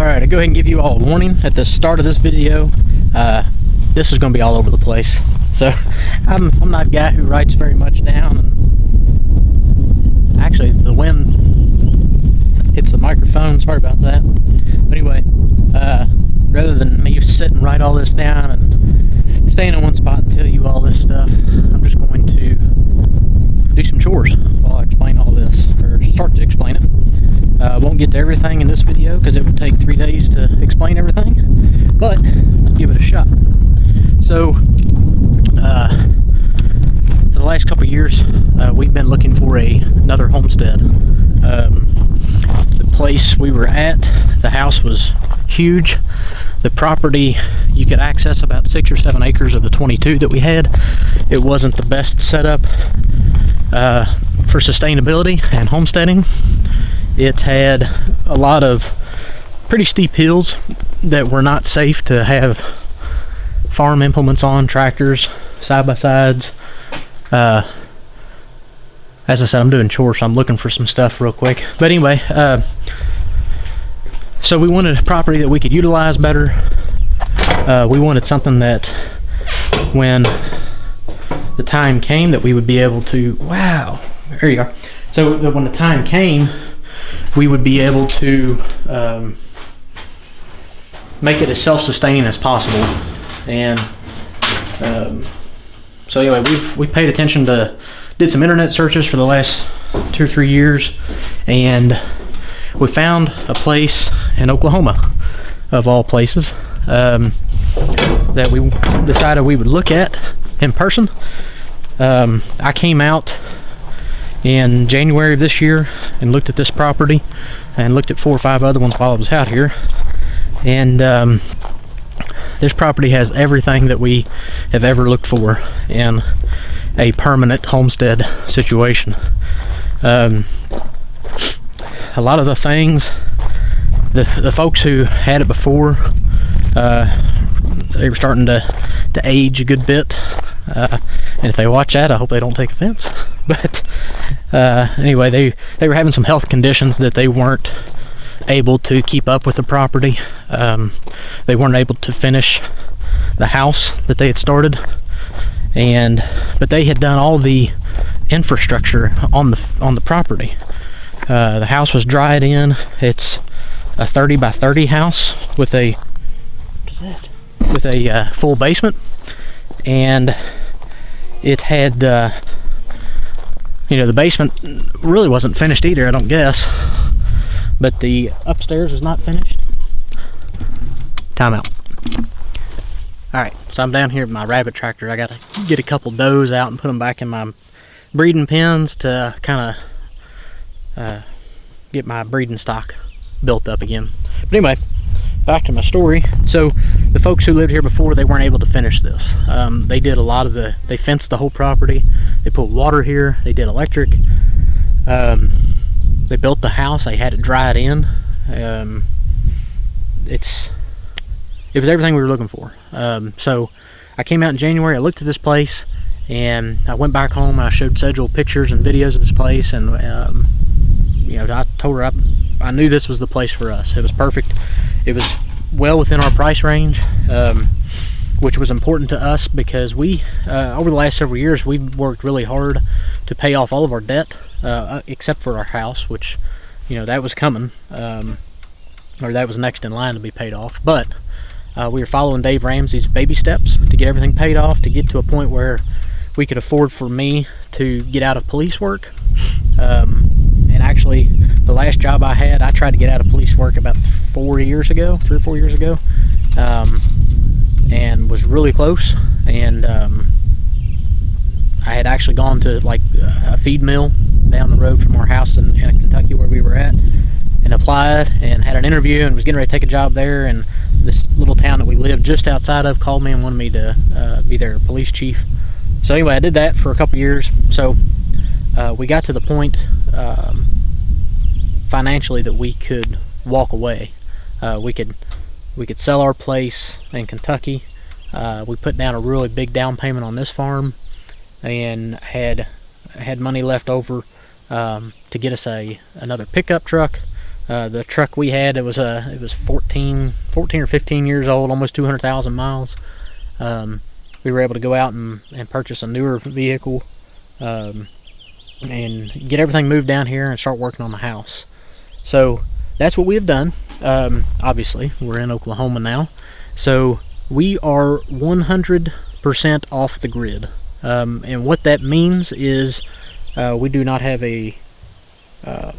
Alright, I'll go ahead and give you all a warning at the start of this video. This is going to be all over the place. So, I'm not a guy who writes very much down. And actually, the wind hits the microphone. Sorry about that. But anyway, rather than me sit and write all this down and staying in one spot and tell you all this stuff, I'm just going to do some chores while I explain all this, or start to explain it. I won't get to everything in this video because it would take 3 days to explain everything, but give it a shot. So, for the last couple of years, we've been looking for another homestead. The place we were at, the house was huge. The property, you could access about 6 or 7 acres of the 22 that we had. It wasn't the best setup for sustainability and homesteading. It had a lot of pretty steep hills that were not safe to have farm implements on, tractors, side-by-sides. As I said, I'm doing chores, so I'm looking for some stuff real quick. But anyway, so we wanted a property that we could utilize better. We wanted something that when the time came that we would be able to, wow, there you are. So that when the time came, we would be able to make it as self-sustaining as possible. And so anyway, we paid attention to, did some internet searches for the last 2 or 3 years, and we found a place in Oklahoma, of all places, that we decided we would look at in person. I came out in January of this year and looked at this property and looked at 4 or 5 other ones while I was out here, and this property has everything that we have ever looked for in a permanent homestead situation. A lot of the things, the folks who had it before, they were starting to age a good bit, and if they watch that, I hope they don't take offense. But anyway, they were having some health conditions that they weren't able to keep up with the property. They weren't able to finish the house that they had started, but they had done all the infrastructure on the property. The house was dried in. It's a 30 by 30 house with a full basement, and it had the basement really wasn't finished either, I don't guess, but the upstairs is not finished. Time out. Alright, so I'm down here with my rabbit tractor. I gotta get a couple does out and put them back in my breeding pens to kind of get my breeding stock built up again. But anyway, back to my story. So the folks who lived here before, they weren't able to finish this. They did a lot of they fenced the whole property. They put water here. They did electric. They built the house. They had it dried in. It was everything we were looking for. So I came out in January. I looked at this place, and I went back home and I showed Sedgwill pictures and videos of this place, and I told her I knew this was the place for us. It was perfect. It was well within our price range, which was important to us because we, over the last several years, we've worked really hard to pay off all of our debt, except for our house, which, that was coming, or that was next in line to be paid off. But we were following Dave Ramsey's baby steps to get everything paid off, to get to a point where we could afford for me to get out of police work. And actually, the last job I had, I tried to get out of police work about 3 or 4 years ago, and was really close. And I had actually gone to like a feed mill down the road from our house in Kentucky where we were at, and applied and had an interview and was getting ready to take a job there. And this little town that we lived just outside of called me and wanted me to be their police chief. So anyway, I did that for a couple years. So we got to the point financially that we could walk away. We could sell our place in Kentucky. We put down a really big down payment on this farm, and had money left over to get us another pickup truck, The truck we had, it was 14 or 15 years old, almost 200,000 miles. We were able to go out and purchase a newer vehicle, and get everything moved down here and start working on the house. So that's what we have done. Obviously, we're in Oklahoma now, so we are 100% off the grid. And what that means is we do not have a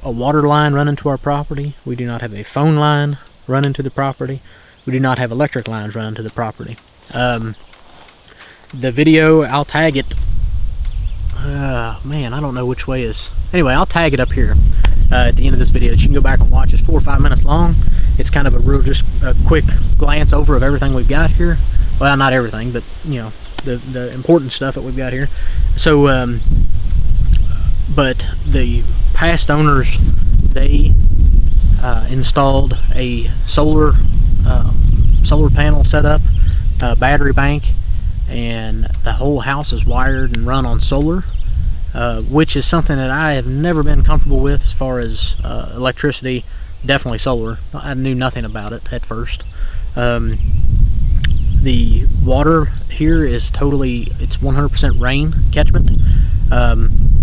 water line running to our property. We do not have a phone line running to the property. We do not have electric lines running to the property. The video, I'll tag it. Man, I don't know which way is. Anyway, I'll tag it up here at the end of this video that you can go back and watch. It's 4 or 5 minutes long. It's kind of a real, just a quick glance over of everything we've got here. Well, not everything, but you know, the important stuff that we've got here. So, but the past owners, they installed a solar panel setup, battery bank, and the whole house is wired and run on solar, which is something that I have never been comfortable with as far as electricity. Definitely solar. I knew nothing about it at first. The water here is totally, it's 100% rain catchment.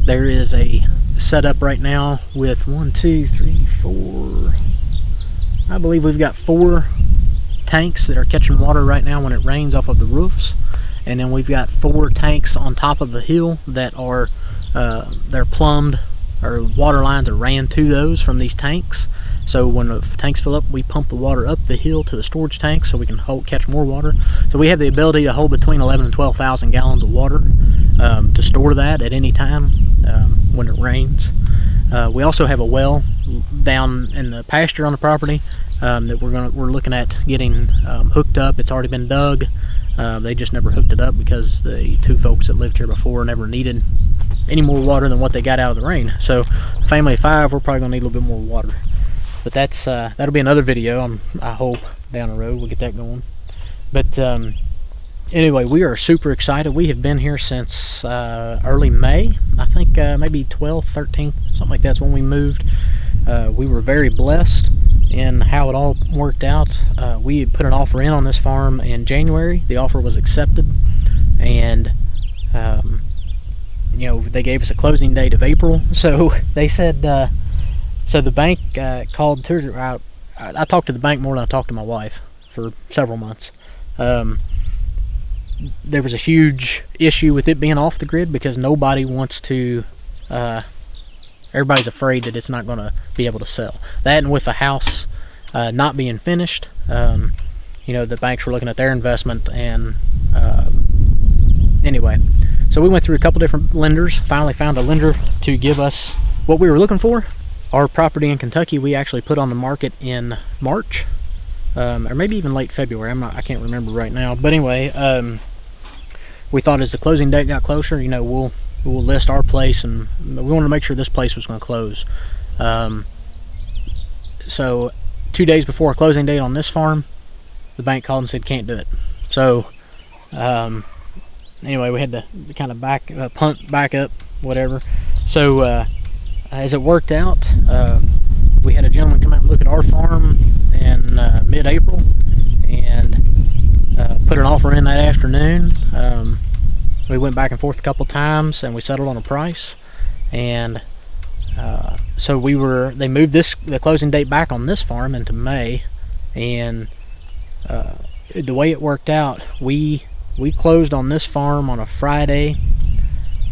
There is a setup right now with 1, 2, 3, 4, I believe we've got 4 tanks that are catching water right now when it rains off of the roofs, and then we've got 4 tanks on top of the hill that are they're plumbed, or water lines are ran to those from these tanks. So when the tanks fill up, we pump the water up the hill to the storage tanks so we can catch more water. So we have the ability to hold between 11 and 12,000 gallons of water to store that at any time when it rains. We also have a well down in the pasture on the property that we're looking at getting hooked up. It's already been dug. They just never hooked it up because the 2 folks that lived here before never needed any more water than what they got out of the rain. So family of 5, we're probably gonna need a little bit more water. But that's that'll be another video. I hope down the road we'll get that going. But anyway, we are super excited. We have been here since early May. I think maybe 12th, 13th, something like that's when we moved. We were very blessed in how it all worked out. We had put an offer in on this farm in January. The offer was accepted, and you know, they gave us a closing date of April. So they said, so the bank called to, I talked to the bank more than I talked to my wife for several months. There was a huge issue with it being off the grid because nobody wants to, everybody's afraid that it's not going to be able to sell. That, and with the house not being finished, you know, the banks were looking at their investment, and anyway, so we went through a couple different lenders, finally found a lender to give us what we were looking for. Our property in Kentucky, we actually put on the market in March, or maybe even late February. I can't remember right now. But anyway, we thought as the closing date got closer, you know, we'll list our place, and we wanted to make sure this place was going to close. So 2 days before our closing date on this farm, the bank called and said can't do it. So anyway, we had to kind of punt back up, whatever. So as it worked out, we had a gentleman come out and look at our farm in mid-April, and put an offer in that afternoon. We went back and forth a couple times, and we settled on a price. And so they moved the closing date back on this farm into May, and the way it worked out, we closed on this farm on a Friday.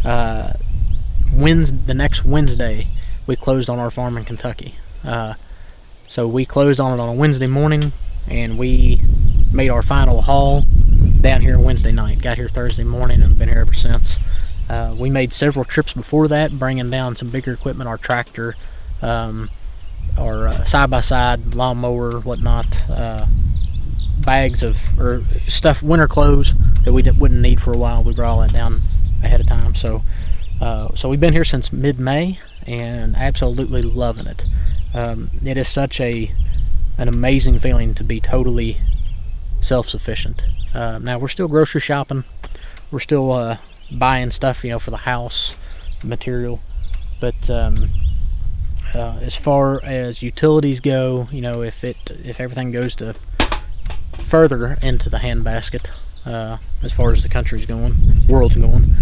The next Wednesday, we closed on our farm in Kentucky. So we closed on it on a Wednesday morning, and we made our final haul down here Wednesday night. Got here Thursday morning and been here ever since. We made several trips before that, bringing down some bigger equipment, our tractor, our side-by-side, lawnmower, whatnot, bags of stuff, winter clothes that we wouldn't need for a while. We brought all that down ahead of time. So we've been here since mid-May and absolutely loving it. It is such an amazing feeling to be totally self-sufficient. Now we're still grocery shopping. We're still buying stuff, you know, for the house, material. But as far as utilities go, you know, if everything goes to further into the handbasket, as far as the country's going, world's going,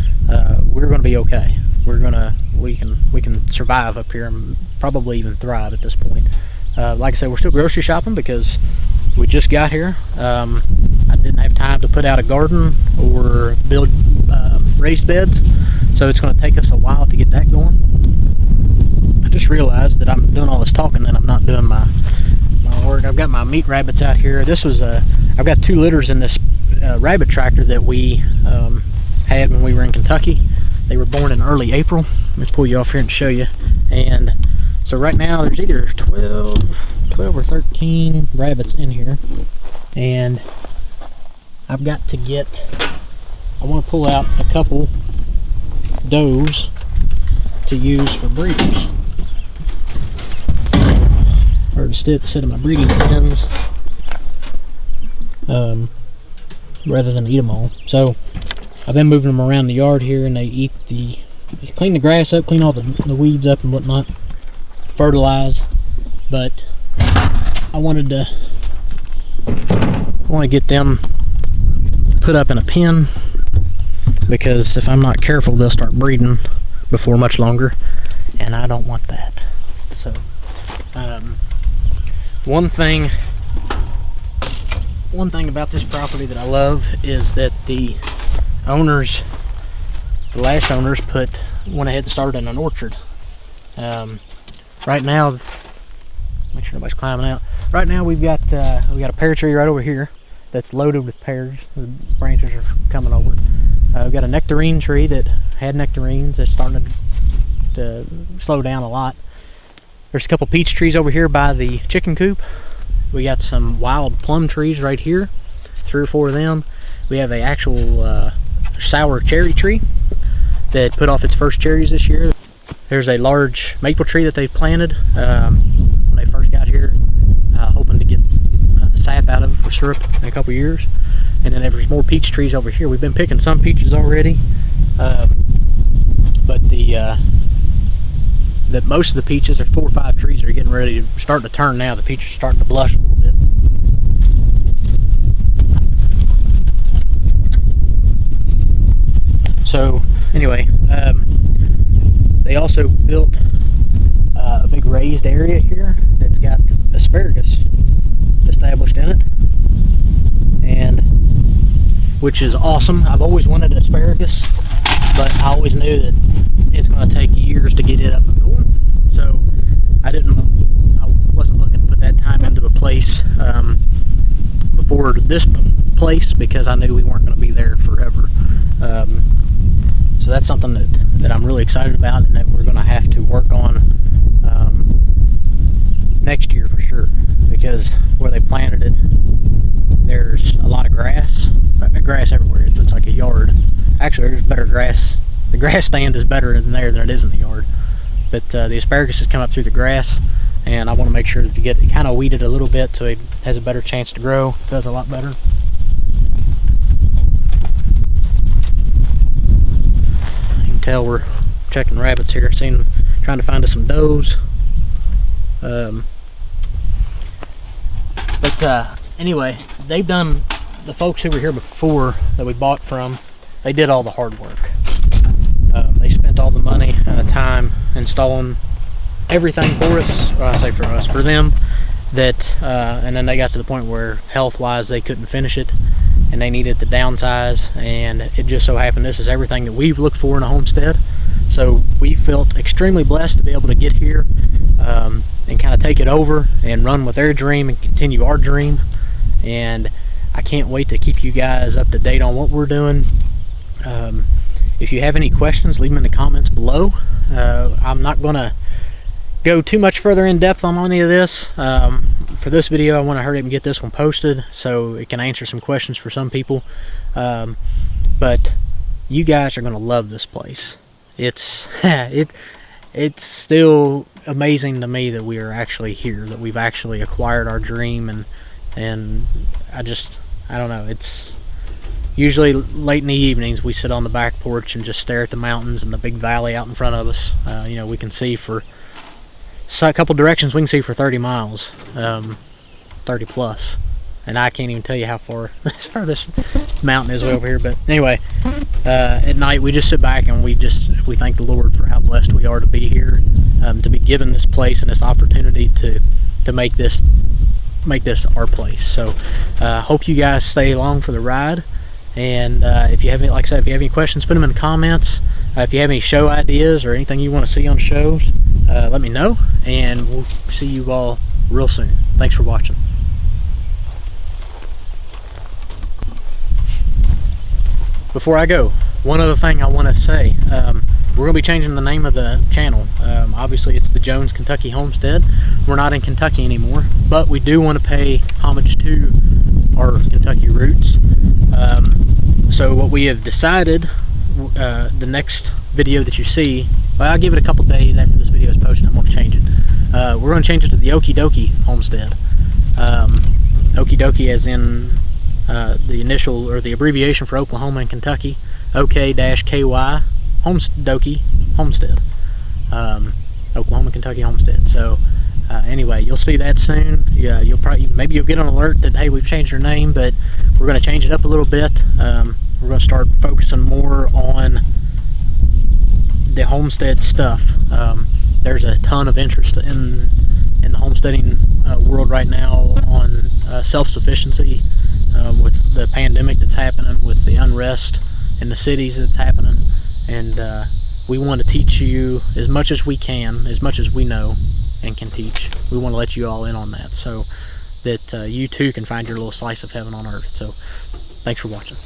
we're going to be okay. We can survive up here and probably even thrive at this point. Like I said, we're still grocery shopping because we just got here. I didn't have time to put out a garden or build raised beds, so it's going to take us a while to get that going. I just realized that I'm doing all this talking and I'm not doing my work. I've got my meat rabbits out here. This was I've got 2 litters in this rabbit tractor that we had when we were in Kentucky. They were born in early April. Let me pull you off here and show you. And so right now there's either 12 or 13 rabbits in here, and I've got to I want to pull out a couple does to use for breeders, or to sit in my breeding pens, rather than eat them all. So I've been moving them around the yard here, and they clean the grass up, clean all the weeds up and whatnot, fertilize. But I want to get them put up in a pen, because if I'm not careful, they'll start breeding before much longer, and I don't want that. So one thing about this property that I love is that the last owners went ahead and started an orchard. Right now, make sure nobody's climbing out. Right now we've got a pear tree right over here that's loaded with pears. The branches are coming over. We've got a nectarine tree that had nectarines that's starting to slow down a lot. There's a couple peach trees over here by the chicken coop. We got some wild plum trees right here, 3 or 4 of them. We have an actual sour cherry tree that put off its first cherries this year. There's a large maple tree that they planted when they first got here, hoping to get sap out of it for syrup in a couple years. And then there's more peach trees over here. We've been picking some peaches already, but most of the peaches, there's 4 or 5 trees that are getting ready to start to turn now. The peaches are starting to blush a little bit. So anyway, they also built a big raised area here that's got asparagus established in it, and which is awesome. I've always wanted asparagus, but I always knew that it's going to take years to get it up and going. So I wasn't looking to put that time into a place before this place, because I knew we weren't going to be there forever. So that's something that I'm really excited about, and that we're going to have to work on next year for sure, because where they planted it, there's a lot of grass everywhere. It looks like a yard. Actually, there's better grass. The grass stand is better in there than it is in the yard. But the asparagus has come up through the grass, and I want to make sure to get it kind of weeded a little bit so it has a better chance to grow. It does a lot better. You can tell we're checking rabbits here, trying to find us some does. Anyway, the folks who were here before that we bought from, they did all the hard work. They spent all the money and the time installing everything for us. Well, I say for us, for them. And then they got to the point where health-wise they couldn't finish it, and they needed to downsize. And it just so happened this is everything that we've looked for in a homestead. So we felt extremely blessed to be able to get here and kind of take it over and run with their dream and continue our dream. And I can't wait to keep you guys up to date on what we're doing. If you have any questions, leave them in the comments below. I'm not going to go too much further in depth on any of this. For this video, I want to hurry up and get this one posted so it can answer some questions for some people. But you guys are going to love this place. It's still amazing to me that we are actually here, that we've actually acquired our dream, and I don't know, it's usually late in the evenings we sit on the back porch and just stare at the mountains and the big valley out in front of us. You know, we can see for So a couple directions we can see for 30 miles, 30 plus, and I can't even tell you how far this furthest mountain is way over here. But anyway, at night we just sit back and we thank the Lord for how blessed we are to be here, to be given this place and this opportunity to make this our place. So hope you guys stay along for the ride, and if you have any, like I said, if you have any questions, put them in the comments. If you have any show ideas or anything you want to see on shows, let me know, and we'll see you all real soon. Thanks for watching. Before I go, one other thing I want to say, we're going to be changing the name of the channel. Obviously it's the Jones Kentucky Homestead. We're not in Kentucky anymore, but we do want to pay homage to our Kentucky roots. So what we have decided, the next video that you see, well, I'll give it a couple days after this video is posted. I'm going to change it. We're going to change it to the Okie Dokie Homestead. Okie Dokie as in the initial or the abbreviation for Oklahoma and Kentucky, OK-KY Dokie Homestead, Oklahoma Kentucky Homestead. So anyway, you'll see that soon. Yeah, maybe you'll get an alert that, hey, we've changed our name, but we're going to change it up a little bit. We're going to start focusing more on the homestead stuff. There's a ton of interest in the homesteading world right now on self-sufficiency, with the pandemic that's happening, with the unrest in the cities that's happening, and we want to teach you as much as we can, as much as we know and can teach. We want to let you all in on that, so that you too can find your little slice of heaven on earth. So thanks for watching.